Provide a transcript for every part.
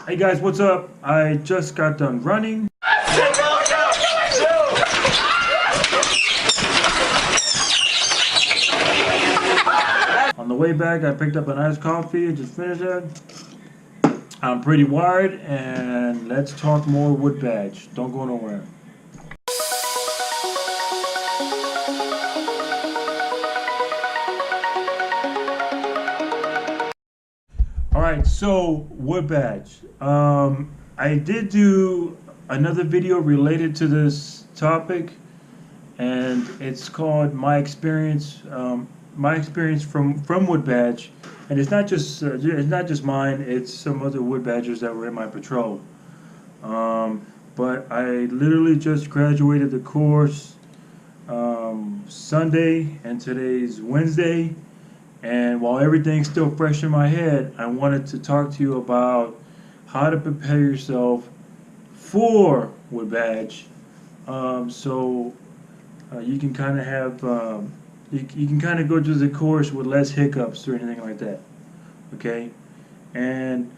Hey guys, what's up? I just got done running. On the way back, I picked up a nice coffee, just finished it. I'm pretty wired, and let's talk more wood badge. Don't go nowhere. Alright, so wood badge. I did do another video related to this topic, and it's called my experience. My experience from wood badge, and it's not just mine. It's some other wood badgers that were in my patrol. But I literally just graduated the course Sunday, and today's Wednesday. And while everything's still fresh in my head, I wanted to talk to you about how to prepare yourself for wood badge, so you can kind of have you can kind of go through the course with less hiccups or anything like that. Okay, and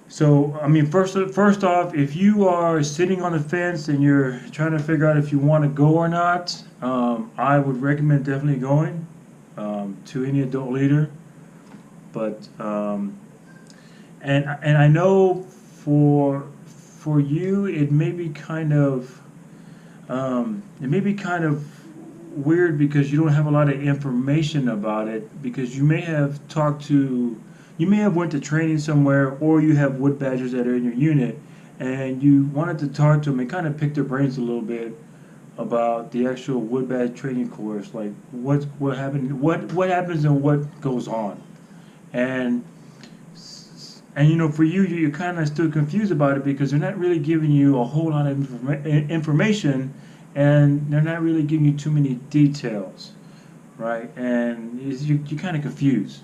so I mean, first off, if you are sitting on the fence and you're trying to figure out if you want to go or not, I would recommend definitely going to any adult leader. But and I know for you it may be kind of weird because you don't have a lot of information about it, because you may have went to training somewhere, or you have wood badgers that are in your unit and you wanted to talk to them and kind of pick their brains a little bit about the actual wood badge training course, like what happens and what goes on. And you know, for you, you're kind of still confused about it because they're not really giving you a whole lot of information, and they're not really giving you too many details, right? And you're kind of confused.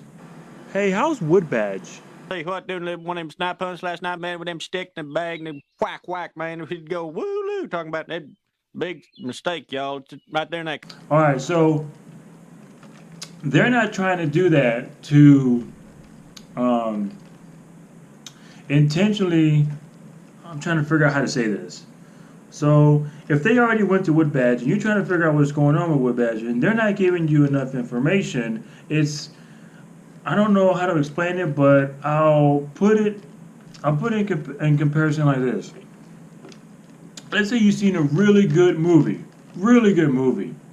Hey, how's wood badge? Tell you what, doing one of them snipe hunts last night, man, with them sticks in the bag and them whack whack, man, we'd go woo-loo, talking about that big mistake, y'all, just right there in that. All right, so they're not trying to do that to intentionally. I'm trying to figure out how to say this. So if they already went to wood badge and you're trying to figure out what's going on with wood badge and they're not giving you enough information, I don't know how to explain it, but I'll put it in comparison like this. Let's say you've seen a really good movie,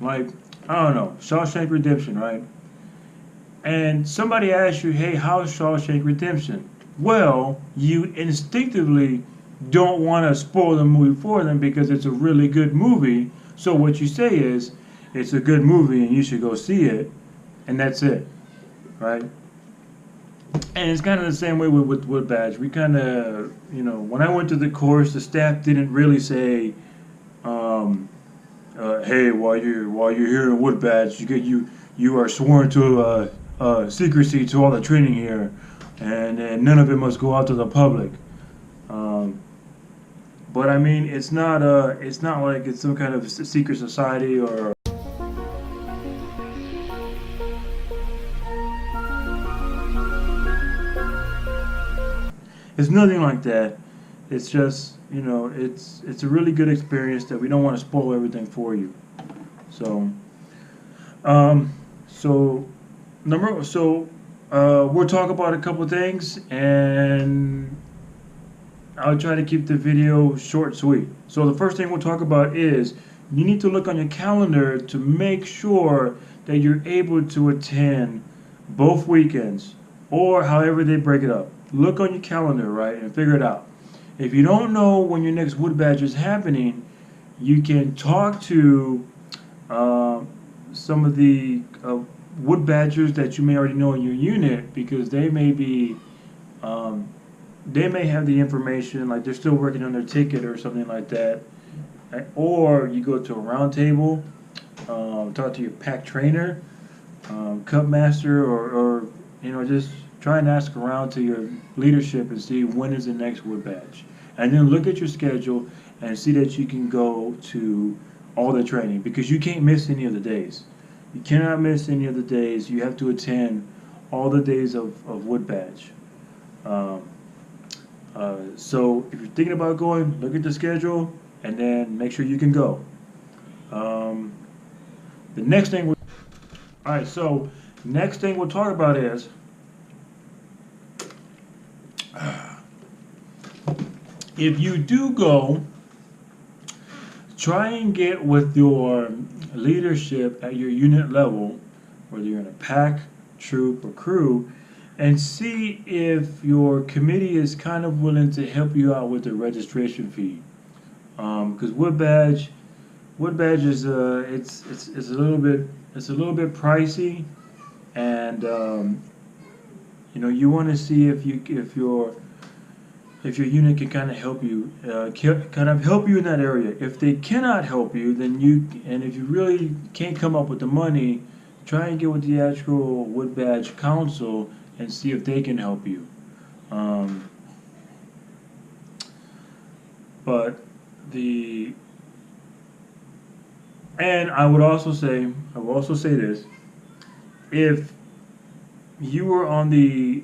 like, I don't know, Shawshank Redemption, right? And somebody asks you, hey, how's Shawshank Redemption? Well, you instinctively don't want to spoil the movie for them because it's a really good movie. So what you say is, it's a good movie and you should go see it, and that's it, right? And it's kind of the same way with wood badge. We kind of, you know, when I went to the course, the staff didn't really say, hey, while you're here in wood badge, you are sworn to secrecy to all the training here, and none of it must go out to the public. But I mean, it's not like it's some kind of secret society or. It's nothing like that. It's just, you know, it's a really good experience that we don't want to spoil everything for you. So, we'll talk about a couple of things, and I'll try to keep the video short and sweet. So the first thing we'll talk about is you need to look on your calendar to make sure that you're able to attend both weekends, or however they break it up. Look on your calendar, right, and figure it out. If you don't know when your next wood badge is happening, you can talk to some of the wood badgers that you may already know in your unit, because they may have the information, like they're still working on their ticket or something like that. Or you go to a round table, talk to your pack trainer, cup master, or you know, just try and ask around to your leadership and see when is the next wood badge. And then look at your schedule and see that you can go to all the training, because you can't miss any of the days. You cannot miss any of the days. You have to attend all the days of wood badge. So if you're thinking about going, look at the schedule and then make sure you can go. Um, the next thing, all right. So next thing we'll talk about is if you do go, try and get with your leadership at your unit level, whether you're in a pack, troop, or crew, and see if your committee is kind of willing to help you out with the registration fee. Because wood badge is it's a little bit pricey, and you want to see if your unit can kind of help you, kind of help you in that area. If they cannot help you, then and if you really can't come up with the money, try and get with the actual Wood Badge Council and see if they can help you. Um, but the and I will also say this: if if you were on the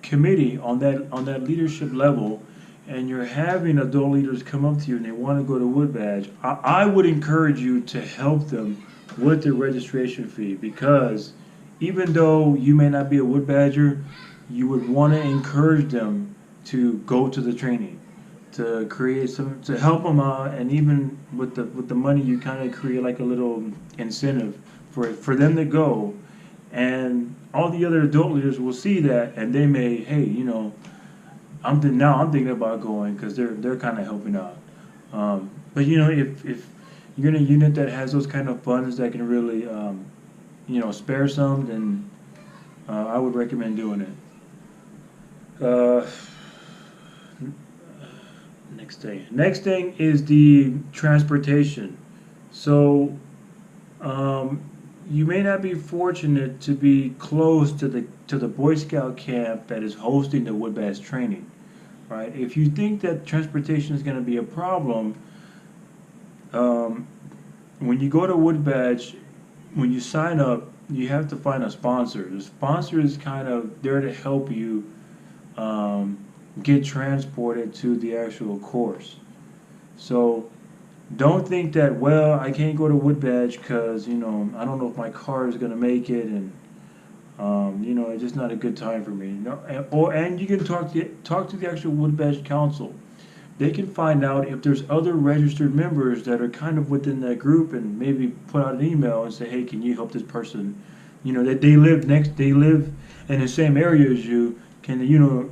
committee on that leadership level, and you're having adult leaders come up to you and they want to go to Wood Badge, I would encourage you to help them with the registration fee, because even though you may not be a Wood Badger, you would want to encourage them to go to the training, to create some, to help them out, and even with the money, you kind of create like a little incentive for them to go, and all the other adult leaders will see that, and they may, hey, now I'm thinking about going because they're kind of helping out. But if you're in a unit that has those kind of funds that can really spare some, then I would recommend doing it. Next thing is the transportation. So you may not be fortunate to be close to the Boy Scout camp that is hosting the Wood Badge training, right? If you think that transportation is going to be a problem, when you go to Wood Badge, when you sign up, you have to find a sponsor. The sponsor is kind of there to help you get transported to the actual course. So don't think that, well, I can't go to Wood Badge because I don't know if my car is going to make it, and it's just not a good time for me. No, and you can talk to the actual Wood Badge Council. They can find out if there's other registered members that are kind of within that group, and maybe put out an email and say, hey, can you help this person? That they live in the same area as you. Can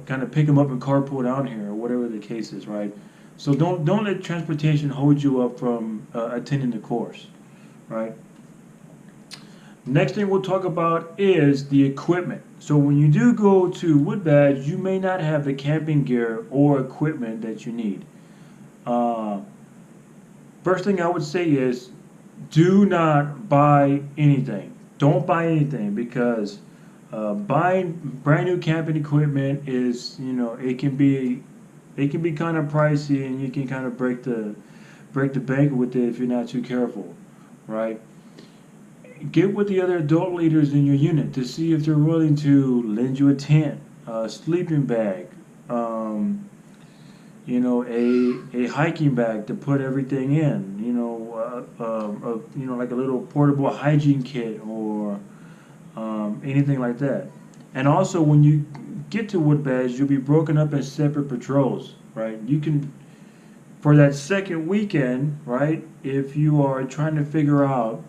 kind of pick them up and carpool down here, or whatever the case is, right? So don't let transportation hold you up from attending the course, right? Next thing we'll talk about is the equipment. So when you do go to Wood Badge, you may not have the camping gear or equipment that you need. First thing I would say is, do not buy anything. Don't buy anything, because buying brand new camping equipment is, it can be kind of pricey, and you can kind of break the bank with it if you're not too careful, right? Get with the other adult leaders in your unit to see if they're willing to lend you a tent, a sleeping bag, a hiking bag to put everything in, like a little portable hygiene kit, or anything like that. And also, when you get to Wood Badge, you'll be broken up in separate patrols, right? You can, for that second weekend, right, if you are trying to figure out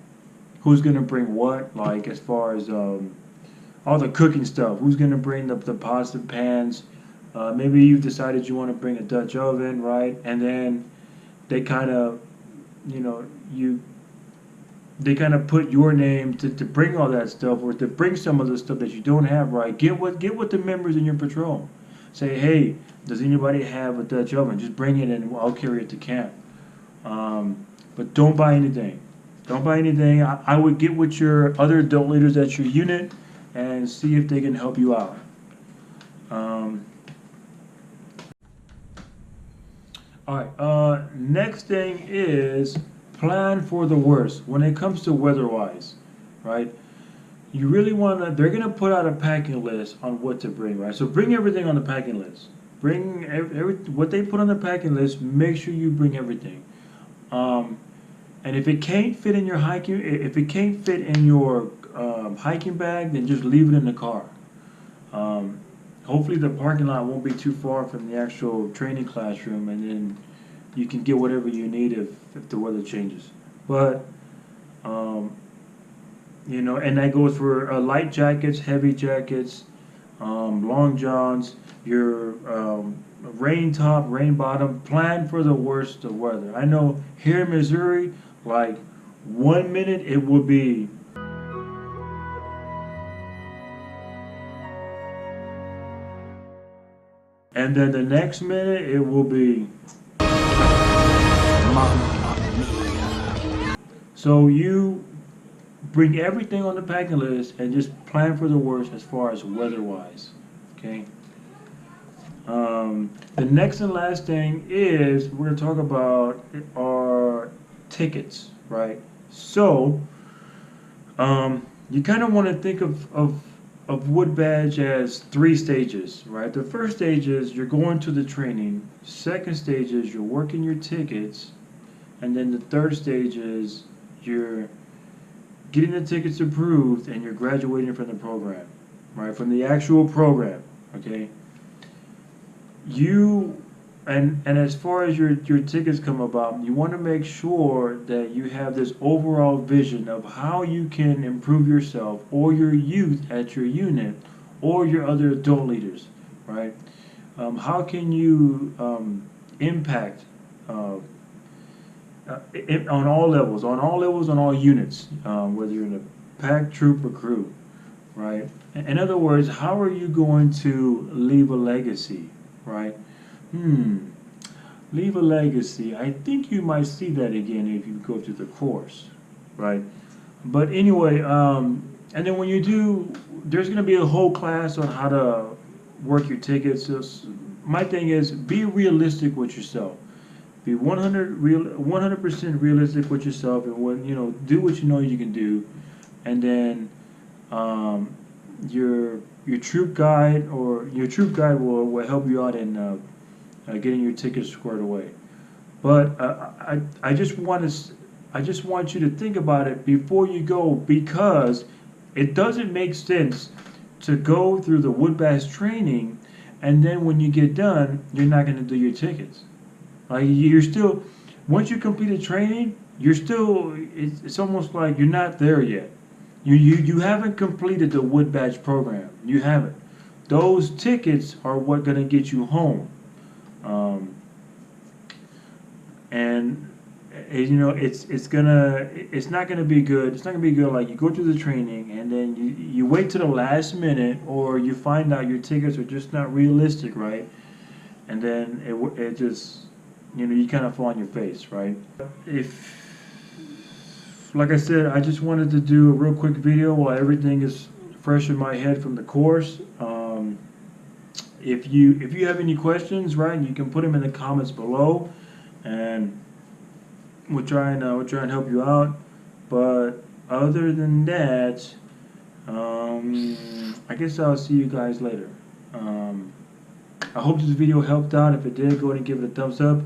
who's going to bring what, like as far as all the cooking stuff, who's going to bring the pots and pans, maybe you've decided you want to bring a Dutch oven, right? And then they kind of, they kind of put your name to bring all that stuff, or to bring some of the stuff that you don't have, right? Get with the members in your patrol. Say, hey, does anybody have a Dutch oven? Just bring it and I'll carry it to camp. But don't buy anything. Don't buy anything. I would get with your other adult leaders at your unit and see if they can help you out. All right. Next thing is plan for the worst when it comes to weather-wise, right? you really want to, they're going to put out a packing list on what to bring, right? So bring everything on the packing list. Bring what they put on the packing list, make sure you bring everything. Um, and if it can't fit in your hiking, if it can't fit in your hiking bag, then just leave it in the car. Um, Hopefully the parking lot won't be too far from the actual training classroom, and then you can get whatever you need if the weather changes. But um, and that goes for light jackets, heavy jackets, long johns, your rain top, rain bottom. Plan for the worst of weather. I know here in Missouri, like 1 minute it will be, and then the next minute it will be. So you bring everything on the packing list and just plan for the worst as far as weather-wise. Okay. The next and last thing is we're going to talk about our tickets, right? So you kind of want to think of Wood Badge as 3 stages, right? The first stage is you're going to the training. Second stage is you're working your tickets, and then the third stage is you're getting the tickets approved and you're graduating from the program, right? From the actual program, okay? You and as far as your tickets come about, you want to make sure that you have this overall vision of how you can improve yourself or your youth at your unit or your other adult leaders, right? How can you impact on all levels, on all units, whether you're in a pack, troop, or crew, right? In other words, how are you going to leave a legacy, right? Leave a legacy. I think you might see that again if you go through the course, right? But anyway, and then when you do, there's going to be a whole class on how to work your tickets. So my thing is, be realistic with yourself. Be 100% realistic with yourself, and do what you know you can do, and then your troop guide will help you out in getting your tickets squared away. But I just want you to think about it before you go, because it doesn't make sense to go through the Wood Bass training and then when you get done, you're not going to do your tickets. Like you're still, once you complete a training, you're still. It's almost like you're not there yet. You haven't completed the Wood Badge program. You haven't. Those tickets are what gonna get you home. And it's not gonna be good. It's not gonna be good. Like you go through the training and then you wait to the last minute, or you find out your tickets are just not realistic, right? And then it just you kind of fall on your face, right? Like I said, I just wanted to do a real quick video while everything is fresh in my head from the course. If you have any questions, right, you can put them in the comments below, and we'll try and help you out. But other than that, I guess I'll see you guys later. I hope this video helped out. If it did, go ahead and give it a thumbs up.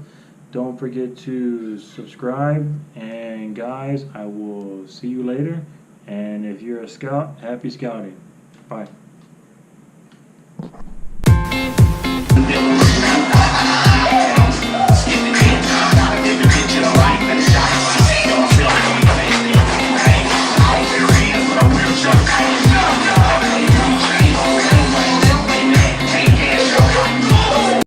Don't forget to subscribe, and guys, I will see you later. And if you're a scout, happy scouting. Bye.